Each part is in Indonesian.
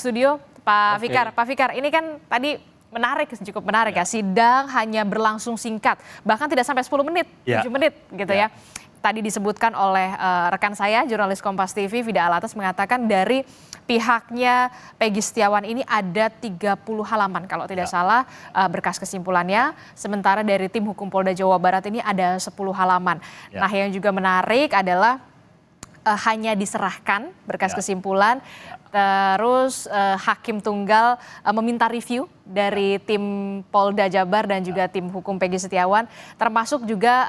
studio Pak Fikar. Pak Fikar, ini kan tadi cukup menarik ya. Sidang hanya berlangsung singkat, bahkan tidak sampai 10 menit, 7 menit gitu ya. Tadi disebutkan oleh rekan saya, jurnalis Kompas TV, Vida Alatas, mengatakan dari pihaknya Peggy Setiawan ini ada 30 halaman kalau tidak salah berkas kesimpulannya. Sementara dari tim hukum Polda Jawa Barat ini ada 10 halaman. Nah, yang juga menarik adalah hanya diserahkan berkas kesimpulan, terus hakim tunggal meminta review dari tim Polda Jabar dan juga tim hukum Peggy Setiawan, termasuk juga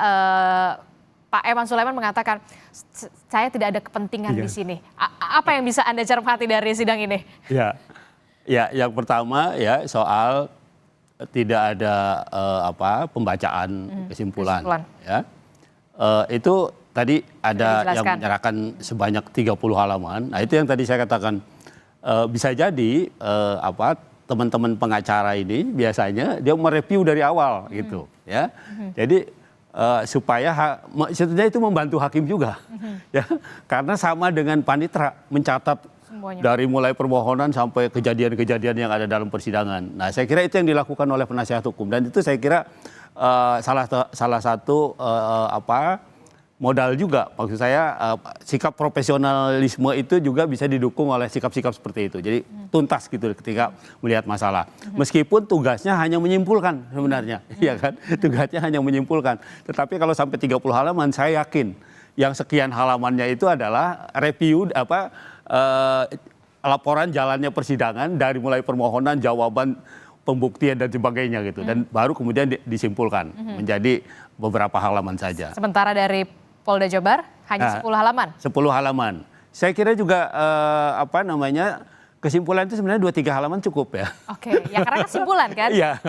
Pak Eman Sulaiman mengatakan, saya tidak ada kepentingan di sini. Apa yang bisa Anda cermati dari sidang ini? Ya, yang pertama ya soal tidak ada pembacaan kesimpulan. Ya. Itu tadi ada yang menyerahkan sebanyak 30 halaman. Nah, itu yang tadi saya katakan bisa jadi teman-teman pengacara ini biasanya dia mereview dari awal gitu ya. Jadi supaya sebetulnya itu membantu hakim juga ya, karena sama dengan panitera mencatat semuanya, dari mulai permohonan sampai kejadian-kejadian yang ada dalam persidangan. Nah, saya kira itu yang dilakukan oleh penasihat hukum, dan itu saya kira salah satu modal juga, maksud saya sikap profesionalisme itu juga bisa didukung oleh sikap-sikap seperti itu. Jadi tuntas gitu ketika melihat masalah. Meskipun tugasnya hanya menyimpulkan sebenarnya, ya kan? Tugasnya hanya menyimpulkan. Tetapi kalau sampai 30 halaman, saya yakin yang sekian halamannya itu adalah review laporan jalannya persidangan dari mulai permohonan, jawaban, pembuktian dan sebagainya gitu. Dan baru kemudian disimpulkan menjadi beberapa halaman saja. Sementara dari Polda Jabar hanya 10 halaman. 10 halaman. Saya kira juga kesimpulan itu sebenarnya 2-3 halaman cukup ya. Oke, ya karena kesimpulan kan? Iya,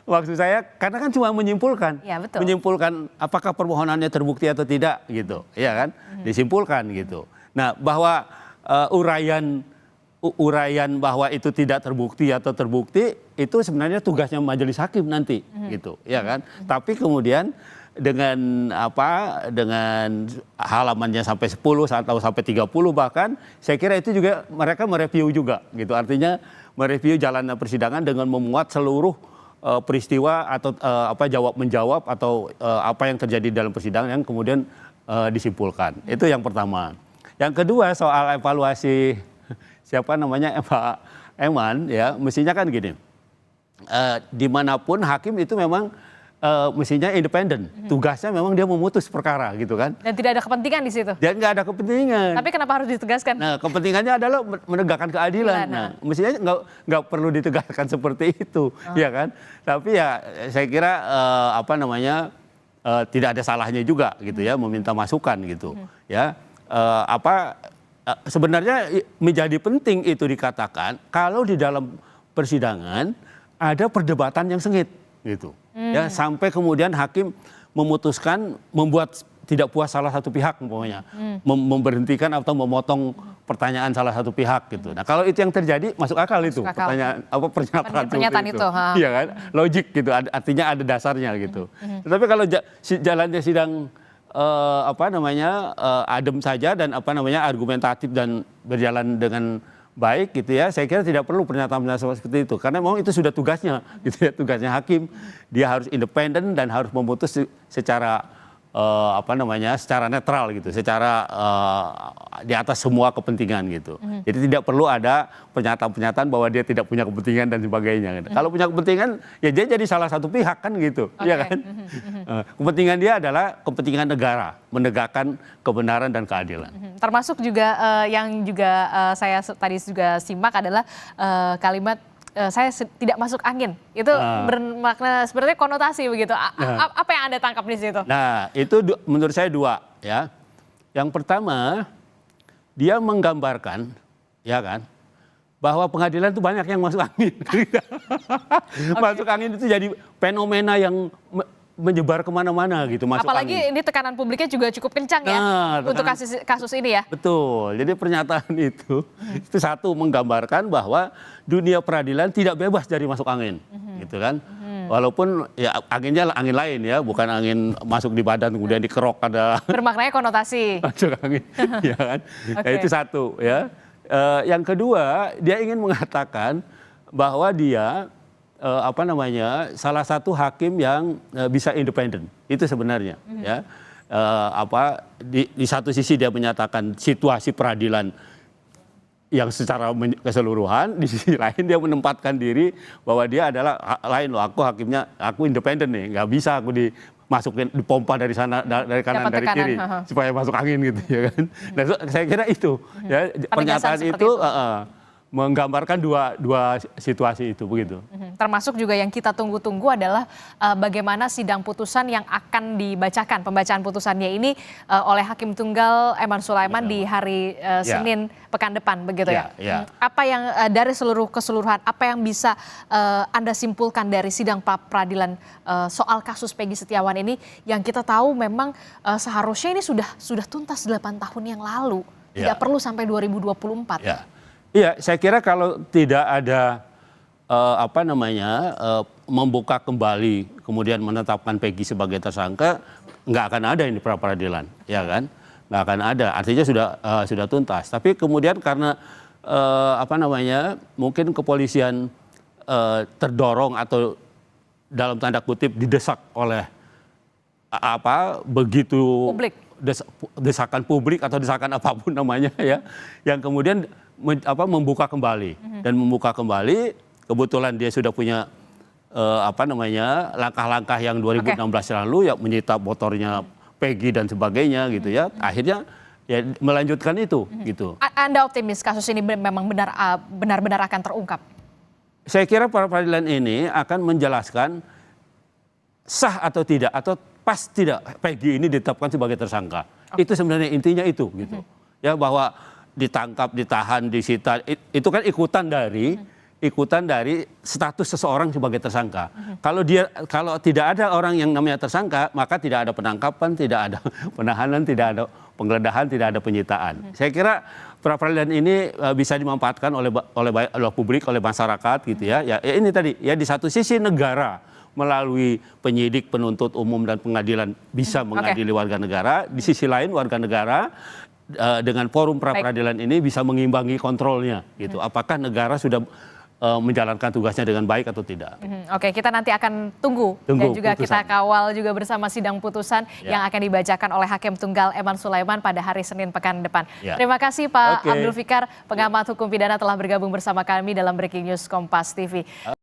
maksud saya karena kan cuma menyimpulkan. Ya, betul. Menyimpulkan apakah permohonannya terbukti atau tidak gitu, ya kan? Disimpulkan gitu. Nah, bahwa uraian bahwa itu tidak terbukti atau terbukti itu sebenarnya tugasnya majelis hakim nanti gitu, ya kan? Tapi kemudian dengan halamannya sampai 10 atau sampai 30 bahkan, saya kira itu juga mereka mereview juga gitu. Artinya mereview jalannya persidangan dengan memuat seluruh peristiwa atau jawab menjawab atau apa yang terjadi dalam persidangan yang kemudian disimpulkan. Itu yang pertama. Yang kedua soal evaluasi Pak Eman ya, mestinya kan gini. Dimanapun hakim itu memang mestinya independen, tugasnya memang dia memutus perkara gitu kan. Dan tidak ada kepentingan di situ. Dan nggak ada kepentingan. Tapi kenapa harus ditegaskan? Nah, kepentingannya adalah menegakkan keadilan. Nah, mestinya nggak perlu ditegaskan seperti itu, ya kan. Tapi ya saya kira tidak ada salahnya juga gitu ya, meminta masukan gitu. Ya, sebenarnya menjadi penting itu dikatakan kalau di dalam persidangan ada perdebatan yang sengit gitu. Ya, sampai kemudian hakim memutuskan membuat tidak puas salah satu pihak umpamanya, memberhentikan atau memotong pertanyaan salah satu pihak gitu. Nah, kalau itu yang terjadi masuk akal itu. Pernyataan itu. Iya kan? Logik gitu, artinya ada dasarnya gitu. Tetapi kalau jalannya sidang adem saja dan argumentatif dan berjalan dengan baik gitu ya, saya kira tidak perlu pernyataan-pernyataan seperti itu, karena memang itu sudah tugasnya gitu ya, tugasnya hakim, dia harus independen dan harus memutus secara secara netral gitu, secara di atas semua kepentingan gitu. Jadi tidak perlu ada pernyataan-pernyataan bahwa dia tidak punya kepentingan dan sebagainya gitu. Kalau punya kepentingan ya dia jadi salah satu pihak kan gitu, ya kan. Kepentingan dia adalah kepentingan negara, menegakkan kebenaran dan keadilan. Termasuk juga yang juga saya tadi juga simak adalah kalimat saya tidak masuk angin. Itu bermakna sebenarnya konotasi begitu. Apa yang Anda tangkap di situ? Nah, itu menurut saya dua ya. Yang pertama, dia menggambarkan ya kan, bahwa pengadilan itu banyak yang masuk angin. Masuk angin itu jadi fenomena yang menyebar kemana-mana gitu. Apalagi ini tekanan publiknya juga cukup kencang ya untuk kasus ini ya. Betul, jadi pernyataan itu satu menggambarkan bahwa dunia peradilan tidak bebas dari masuk angin, gitu kan. Walaupun ya anginnya angin lain ya, bukan angin masuk di badan kemudian dikerok ada. Bermaknanya konotasi. Masuk angin, ya kan. Okay. Nah, itu satu ya. Yang kedua, dia ingin mengatakan bahwa dia salah satu hakim yang bisa independen. Itu sebenarnya ya. Di satu sisi dia menyatakan situasi peradilan yang secara keseluruhan, di sisi lain dia menempatkan diri bahwa dia adalah lain loh, aku independen nih, nggak bisa aku dimasukin dipompa dari sana, dari kanan, dari kiri supaya masuk angin gitu ya kan. Nah, saya kira itu ya, pernyataan itu menggambarkan dua situasi itu begitu. Termasuk juga yang kita tunggu-tunggu adalah bagaimana sidang putusan yang akan dibacakan, pembacaan putusannya ini oleh Hakim Tunggal Eman Sulaiman di hari Senin pekan depan begitu ya. Apa yang dari keseluruhan apa yang bisa Anda simpulkan dari sidang peradilan soal kasus Peggy Setiawan ini yang kita tahu memang seharusnya ini sudah tuntas 8 tahun yang lalu, tidak perlu sampai 2024. Iya, saya kira kalau tidak ada membuka kembali kemudian menetapkan Peggy sebagai tersangka, nggak akan ada ini pra peradilan, ya kan? Nggak akan ada. Artinya sudah tuntas. Tapi kemudian karena mungkin kepolisian terdorong atau dalam tanda kutip didesak oleh begitu publik. Desakan publik atau desakan apapun namanya ya, yang kemudian membuka kembali dan membuka kembali. Kebetulan dia sudah punya langkah-langkah yang 2016 lalu ya, menyita motornya Peggy dan sebagainya gitu ya. Akhirnya ya melanjutkan itu gitu. Anda optimis kasus ini memang benar-benar akan terungkap? Saya kira peradilan ini akan menjelaskan sah atau tidak atau pas tidak Peggy ini ditetapkan sebagai tersangka. Itu sebenarnya intinya itu gitu. Ya, bahwa ditangkap, ditahan, disita, itu kan ikutan dari status seseorang sebagai tersangka. Kalau tidak ada orang yang namanya tersangka, maka tidak ada penangkapan, tidak ada penahanan, tidak ada penggeledahan, tidak ada penyitaan. Saya kira peradilan ini bisa dimanfaatkan oleh publik, oleh masyarakat gitu ya. Ya ini tadi ya, di satu sisi negara melalui penyidik, penuntut umum dan pengadilan bisa mengadili warga negara, di sisi lain warga negara dengan forum pra peradilan ini bisa mengimbangi kontrolnya gitu. Apakah negara sudah menjalankan tugasnya dengan baik atau tidak? Oke, kita nanti akan tunggu dan juga putusan. Kita kawal juga bersama sidang putusan yang akan dibacakan oleh Hakim Tunggal Eman Sulaiman pada hari Senin pekan depan. Terima kasih Pak Abdul Fikar, pengamat hukum pidana telah bergabung bersama kami dalam Breaking News Kompas TV.